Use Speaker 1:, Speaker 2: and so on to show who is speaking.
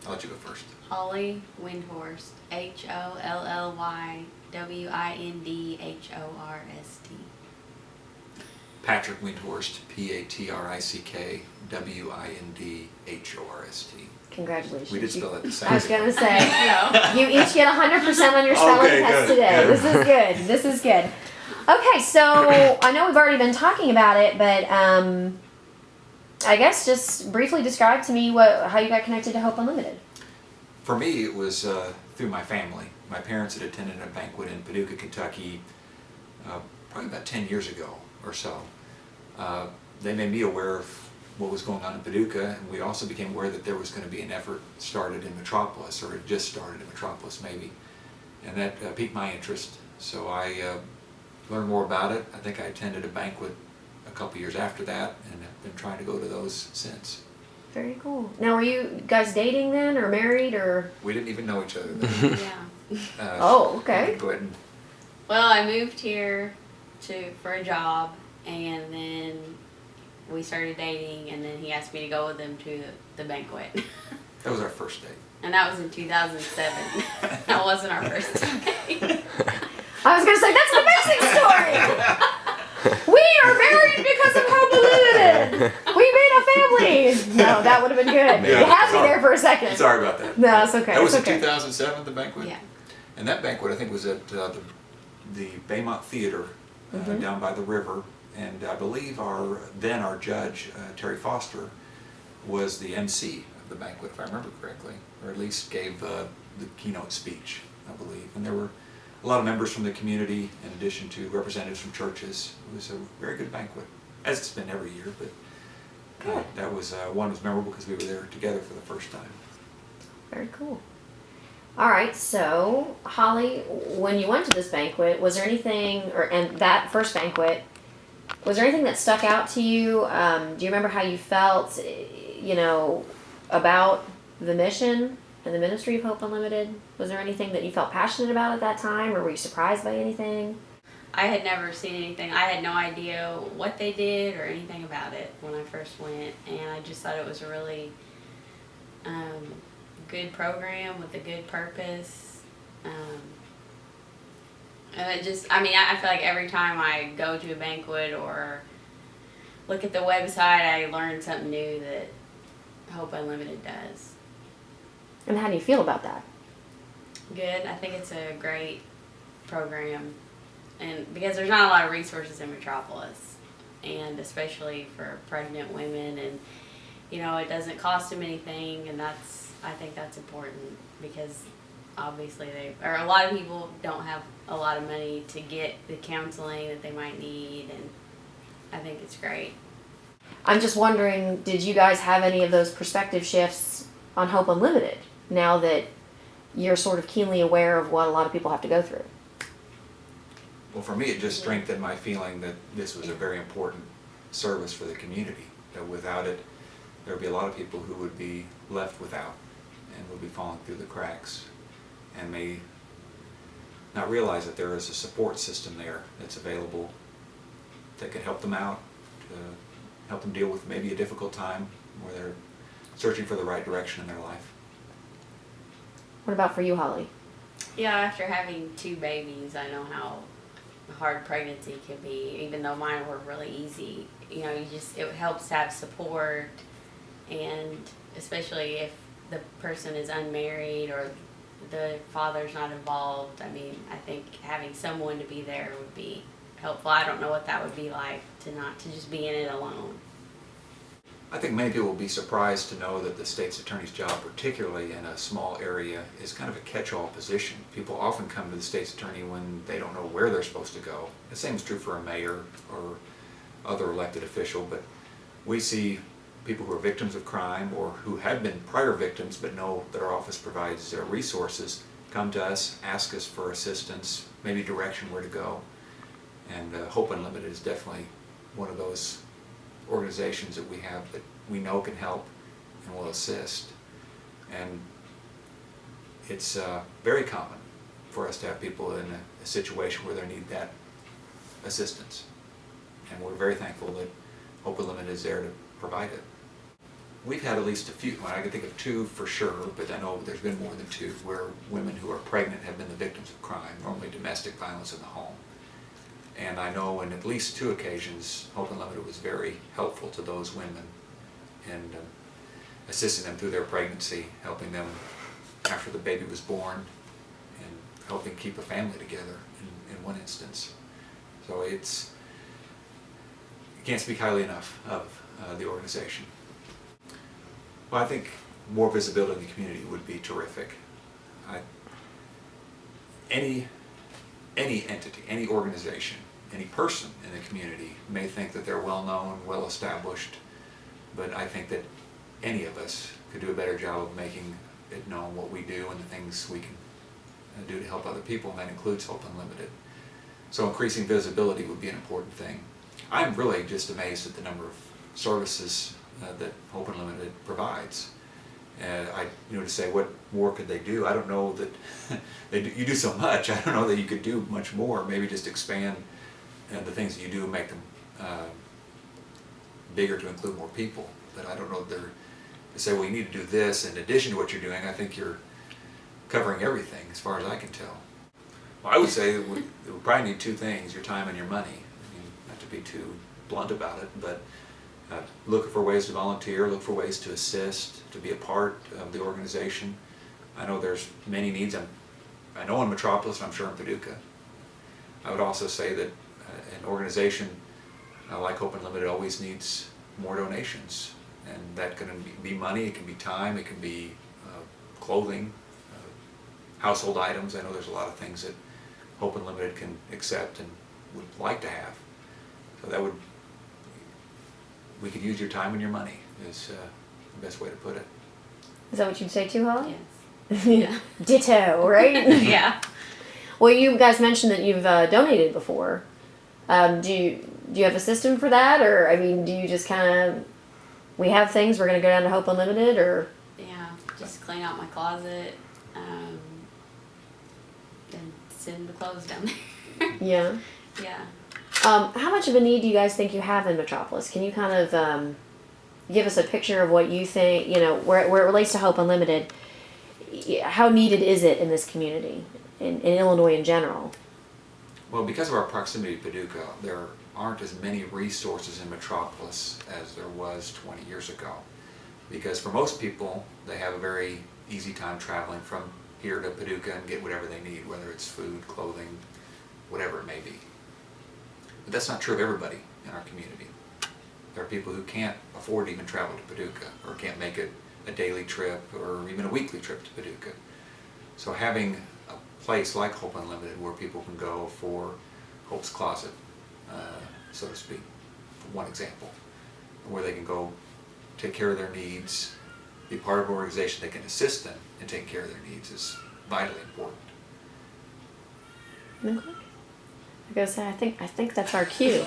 Speaker 1: I'll let you go first.
Speaker 2: Holly Windhorst, HOLLYWINDHORST.
Speaker 1: Patrick Windhorst, PATRICKWINDHORST.
Speaker 3: Congratulations.
Speaker 1: We did spell it the same.
Speaker 3: I was going to say,
Speaker 2: Hello.
Speaker 3: you each get 100% on your spelling
Speaker 1: Okay,
Speaker 3: test
Speaker 1: good,
Speaker 3: today.
Speaker 1: good.
Speaker 3: This is good. This is good. Okay, so I know we've already been talking about it, but I guess just briefly describe to me how you got connected to Hope Unlimited.
Speaker 1: For me, it was through my family. My parents had attended a banquet in Paducah, Kentucky, probably about 10 years ago or so. They made me aware of what was going on in Paducah, and we also became aware that there was going to be an effort started in Metropolis, or it just started in Metropolis maybe, and that piqued my interest. So I learned more about it. I think I attended a banquet a couple years after that, and have been trying to go to those since.
Speaker 3: Very cool. Now, were you guys dating then, or married, or?
Speaker 1: We didn't even know each other then.
Speaker 2: Yeah.
Speaker 3: Oh, okay.
Speaker 1: Go ahead and
Speaker 2: Well, I moved here for a job, and then we started dating, and then he asked me to go with him to the banquet.
Speaker 1: that was our first date.
Speaker 2: And that was in 2007. That wasn't our first date.
Speaker 3: I was going to say, that's the basic story! We are married because of Hope Unlimited! We made a family! No, that would have been good.
Speaker 1: Yeah,
Speaker 3: You had me
Speaker 1: sorry.
Speaker 3: there for a second.
Speaker 1: Sorry about that.
Speaker 3: No, it's okay.
Speaker 1: That was
Speaker 3: it's
Speaker 1: in
Speaker 3: okay.
Speaker 1: 2007, the banquet?
Speaker 2: Yeah.
Speaker 1: And that banquet, I think, was at the Baymont Theater down by the river. And I believe our judge, Terry Foster, was the MC of the banquet, if I remember correctly, or at least gave the keynote speech, I believe. And there were a lot of members from the community, in addition to representatives from churches. It was a very good banquet, as it's been every year, but that was one was memorable because we were there together for the first time.
Speaker 3: Very cool. All right, so Holly, when you went to this banquet, was there anything, and that first banquet, was there anything that stuck out to you? Do you remember how you felt, about the mission and the ministry of Hope Unlimited? Was there anything that you felt passionate about at that time, or were you surprised by anything?
Speaker 2: I had never seen anything. I had no idea what they did or anything about it when I first went, and I just thought it was a really good program with a good purpose. And I feel like every time I go to a banquet or look at the website, I learn something new that Hope Unlimited does.
Speaker 3: And how do you feel about that?
Speaker 2: Good. I think it's a great program, and because there's not a lot of resources in Metropolis, and especially for pregnant women, and it doesn't cost them anything, and I think that's important because obviously a lot of people don't have a lot of money to get the counseling that they might need, and I think it's great.
Speaker 3: I'm just wondering, did you guys have any of those perspective shifts on Hope Unlimited now that you're sort of keenly aware of what a lot of people have to go through?
Speaker 1: Well, for me, it just strengthened my feeling that this was a very important service for the community. That without it, there would be a lot of people who would be left without and would be falling through the cracks and may not realize that there is a support system there that's available that can help them out, to help them deal with maybe a difficult time where they're searching for the right direction in their life.
Speaker 3: What about for you, Holly?
Speaker 2: Yeah, after having 2 babies, I know how hard pregnancy can be, even though mine were really easy. It helps to have support, and especially if the person is unmarried or the father's not involved. I think having someone to be there would be helpful. I don't know what that would be like to just be in it alone.
Speaker 1: I think many people will be surprised to know that the state's attorney's job, particularly in a small area, is kind of a catch-all position. People often come to the state's attorney when they don't know where they're supposed to go. The same is true for a mayor or other elected official, but we see people who are victims of crime or who have been prior victims but know that our office provides resources, come to us, ask us for assistance, maybe direction where to go. And Hope Unlimited is definitely one of those organizations that we have that we know can help and will assist. And it's very common for us to have people in a situation where they need that assistance. And we're very thankful that Hope Unlimited is there to provide it. we've had at least a few, well, I can think of two for sure, but I know there's been more than two, where women who are pregnant have been the victims of crime, normally domestic violence in the home. And I know in at least two occasions, Hope Unlimited was very helpful to those women and assisting them through their pregnancy, helping them after the baby was born, and helping keep a family together in one instance. So it's, you can't speak highly enough of the organization. Well, I think more visibility in the community would be terrific. Any entity, any organization, any person in the community may think that they're well known, well established, but I think that any of us could do a better job of making it known what we do and the things we can do to help other people, and that includes Hope Unlimited. So increasing visibility would be an important thing. I'm really just amazed at the number of services that Hope Unlimited provides. And to say what more could they do? I don't know that you do so much. I don't know that you could do much more. Maybe just expand the things that you do and make them bigger to include more people. But I don't know that they're to say, well, you need to do this in addition to what you're doing. I think you're covering everything as far as I can tell. Well, I would say that we probably need two things: your time and your money. I mean, not to be too blunt about it, but look for ways to volunteer, look for ways to assist, to be a part of the organization. I know there's many needs. I know in Metropolis, and I'm sure in Paducah. I would also say that an organization like Hope Unlimited always needs more donations, and that can be money, it can be time, it can be clothing, household items. I know there's a lot of things that Hope Unlimited can accept and would like to have. So we could use your time and your money is the best way to put it.
Speaker 3: Is that what you'd say too, Holly?
Speaker 2: Yes. Yeah.
Speaker 3: Ditto, right?
Speaker 2: Yeah.
Speaker 3: Well, you guys mentioned that you've donated before. Do you have a system for that, or I mean, do you just kind of, we have things, we're going to go down to Hope Unlimited, or?
Speaker 2: Yeah, just clean out my closet, and send the clothes down there.
Speaker 3: Yeah.
Speaker 2: Yeah.
Speaker 3: How much of a need do you guys think you have in Metropolis? Can you kind of give us a picture of what you think, where it relates to Hope Unlimited? How needed is it in this community, in Illinois in general?
Speaker 1: Well, because of our proximity to Paducah, there aren't as many resources in Metropolis as there was 20 years ago. Because for most people, they have a very easy time traveling from here to Paducah and get whatever they need, whether it's food, clothing, whatever it may be. But that's not true of everybody in our community. There are people who can't afford to even travel to Paducah, or can't make it a daily trip or even a weekly trip to Paducah. So having a place like Hope Unlimited where people can go for Hope's Closet, so to speak, for one example, where they can go take care of their needs, be part of an organization that can assist them in taking care of their needs, is vitally important.
Speaker 3: Okay. I gotta say, I think that's our cue.